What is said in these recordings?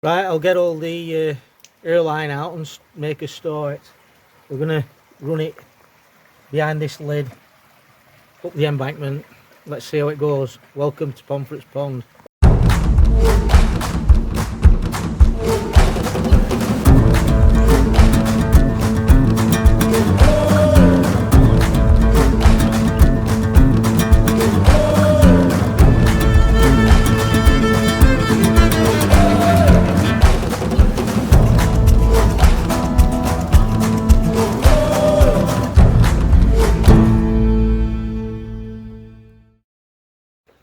Right, I'll get all the airline out and make a start. We're going to run it behind this lid, up the embankment. Let's see how it goes. Welcome to Pomfret's Pond.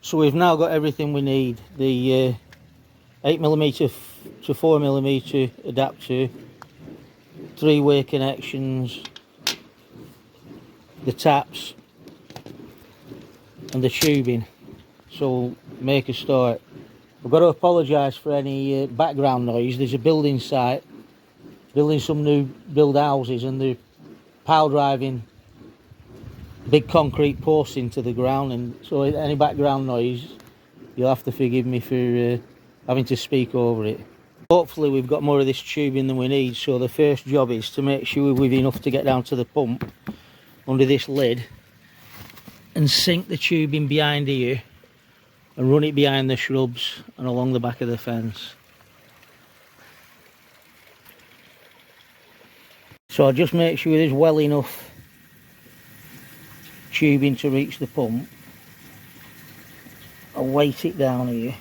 So we've now got everything we need. The 8mm to 4mm adapter, 3-way connections, the taps and the tubing. So we'll make a start. I've got to apologise for any background noise. There's a building site building some new build houses and they're pile driving big concrete posts into the ground, and so any background noise you'll have to forgive me for having to speak over it. Hopefully we've got more of this tubing than we need, so the first job is to make sure we've enough to get down to the pump under this lid and sink the tubing behind here and run it behind the shrubs and along the back of the fence. So I'll just make sure there's well enough tubing to reach the pump. I'll weight it down here.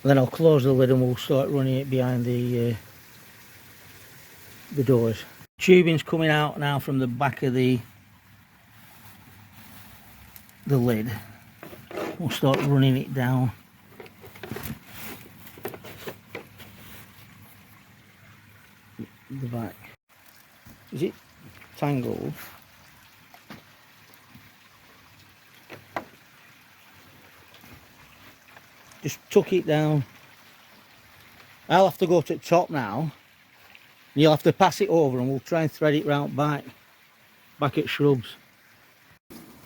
Then I'll close the lid and we'll start running it behind the doors. Tubing's coming out now from the back of the lid. We'll start running it down. The back. Is it tangled? Just tuck it down. I'll have to go to the top now. You'll have to pass it over and we'll try and thread it round back at shrubs.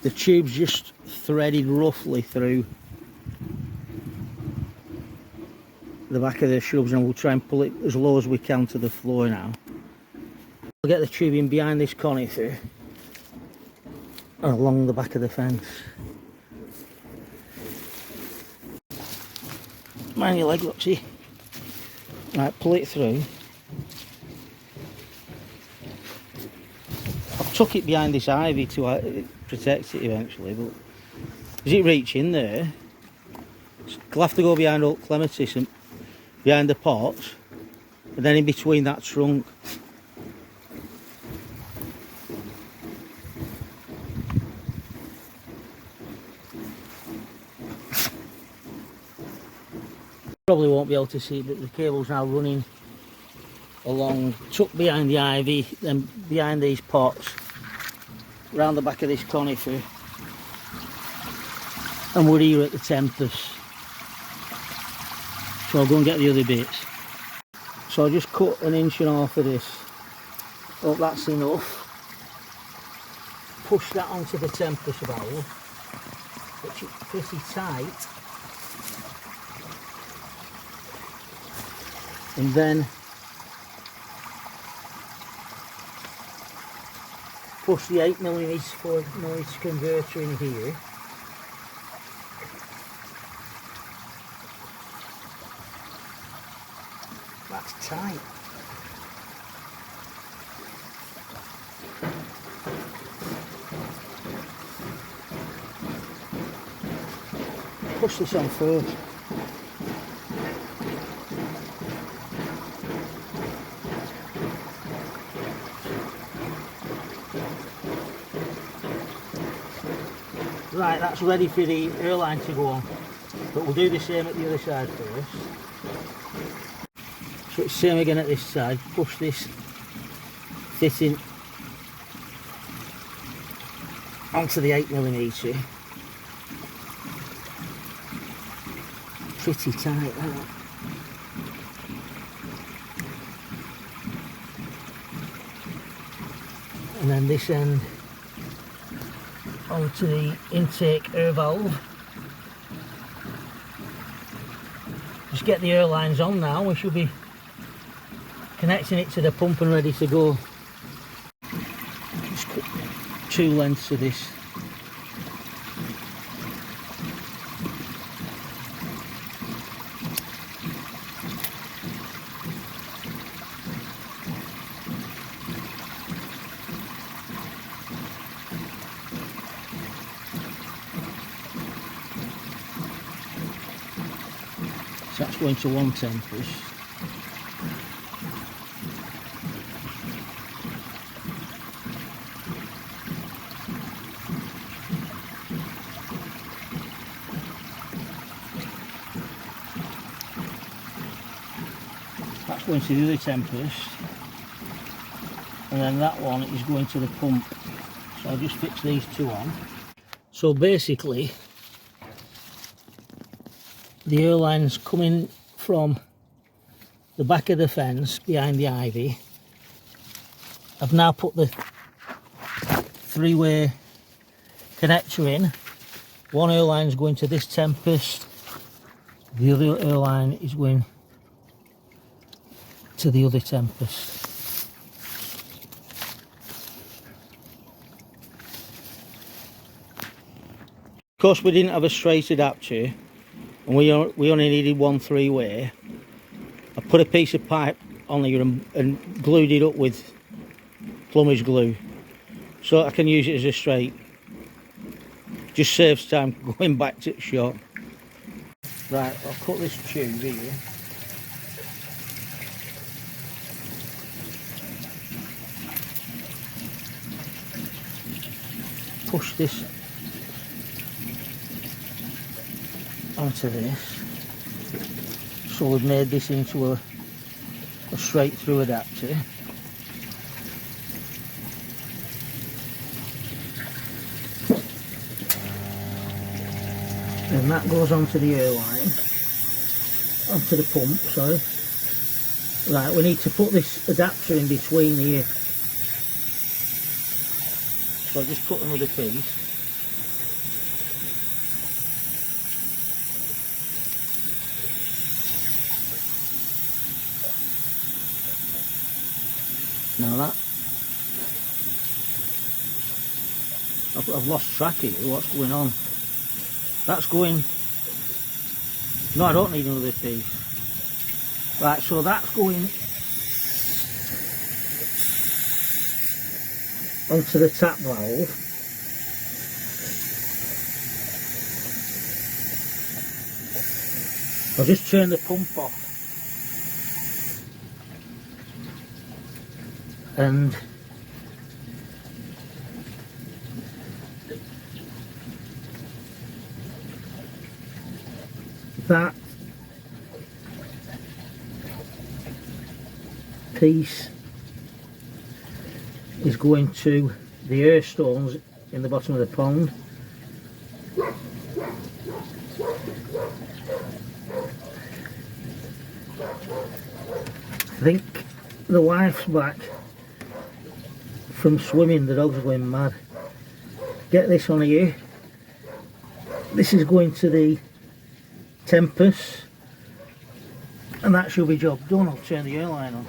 The tube's just threaded roughly through the back of the shrubs and we'll try and pull it as low as we can to the floor now. We'll get the tubing behind this conifer and along the back of the fence. Mind your leg, Roxy. Right, pull it through. I've tuck it behind this ivy to protect it eventually, but as it reach in there, you'll have to go behind oak clematis and behind the pots, and then in between that trunk. Probably won't be able to see it, but the cable's now running along, tucked behind the ivy, then behind these pots, round the back of this conifer, and we're here at the Tempest. So I'll go and get the other bits. So I'll just cut 1.5 inches of this. Hope that's enough. Push that onto the Tempest valve, which is pretty tight. And then push the 8mm 4mm converter in here. That's tight. Push this on first. Right, that's ready for the airline to go on, but we'll do the same at the other side first. So it's the same again at this side. Push this fitting onto the 8mm. Pretty tight, that. And then this end onto the intake air valve. Just get the airlines on now, we should be connecting it to the pump and ready to go. Just cut 2 lengths of this. So that's going to one Tempest. That's going to the other Tempest, and then that one is going to the pump. So I'll just fix these 2 on. So basically the airline's coming from the back of the fence behind the ivy. I've now put the 3-way connector in. One airline's going to this Tempest, the other airline is going to the other Tempest. Of course we didn't have a straight adapter, and we only needed one 3-way. I put a piece of pipe on here and glued it up with plumber's glue, so I can use it as a straight. Just saves time going back to the shop. Right, I'll cut this tube here. Push this onto this, so we've made this into a straight through adapter. And that goes onto the airline, onto the pump, sorry. Right, we need to put this adapter in between here. So I'll just cut another piece. Now that I've lost track here, what's going on? That's going, no, I don't need another piece. Right, so that's going onto the tap valve. I'll just turn the pump off. And that piece is going to the air stones in the bottom of the pond. I think the wife's back from swimming, the dog's going mad. Get this on here. This is going to the Tempest, and that should be job done. I'll turn the airline on.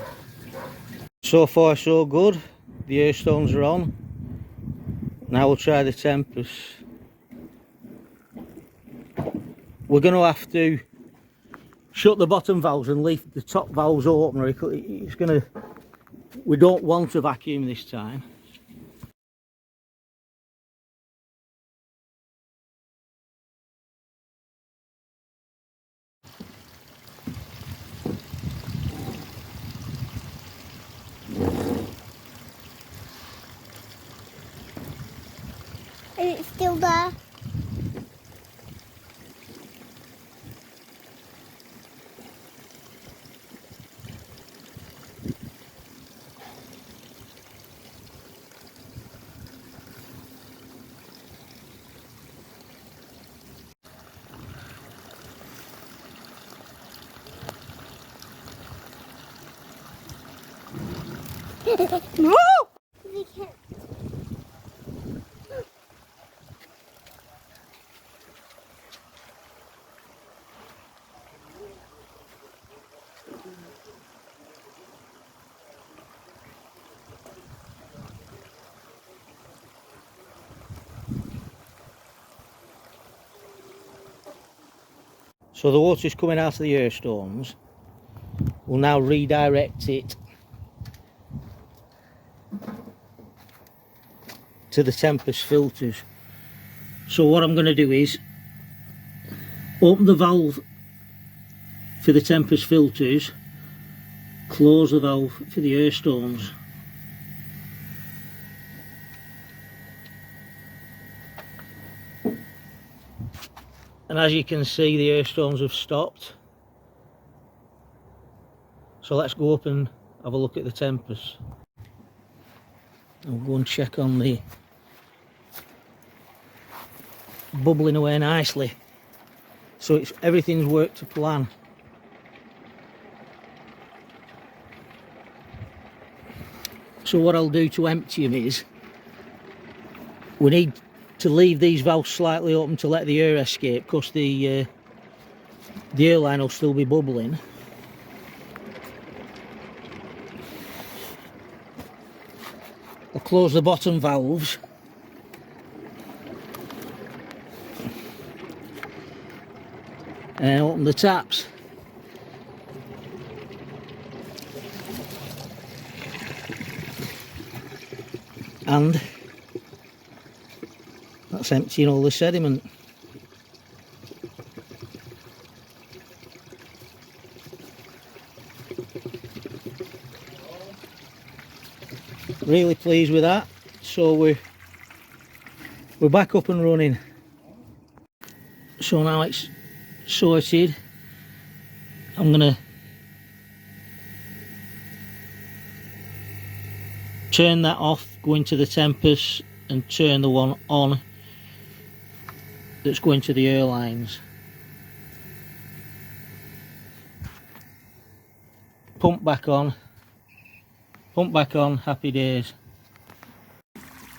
So far so good, the air stones are on. Now we'll try the Tempest. We're going to have to shut the bottom valves and leave the top valves open, or it's going to, we don't want a vacuum this time. Is it still there? No! So the water's coming out of the air stones. We'll now redirect it to the Tempest filters. So what I'm going to do is open the valve for the Tempest filters, close the valve for the air stones. And as you can see, the air stones have stopped. So let's go up and have a look at the Tempest. I'll go and check on the bubbling away nicely. So everything's worked to plan. So what I'll do to empty them is, we need to leave these valves slightly open to let the air escape, because the airline will still be bubbling. I'll close the bottom valves. And open the taps. And that's emptying all the sediment. Really pleased with that. So we're back up and running. So now it's sorted. I'm gonna turn that off, go into the Tempest and turn the one on that's going to the airlines. Pump back on, happy days.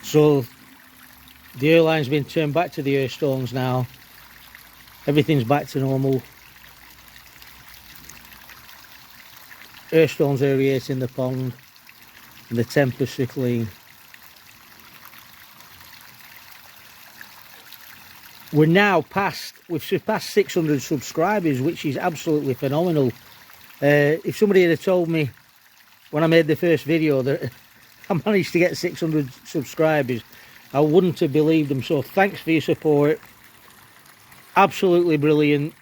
So the airline's been turned back to the air stones now. Everything's back to normal. Air stones aerating the pond, and the Tempest are clean. We're now we've surpassed 600 subscribers, which is absolutely phenomenal. If somebody had told me when I made the first video that I managed to get 600 subscribers, I wouldn't have believed them. So thanks for your support. Absolutely brilliant,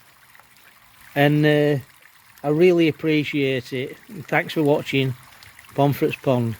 and I really appreciate it. Thanks for watching Pomfret's Pond.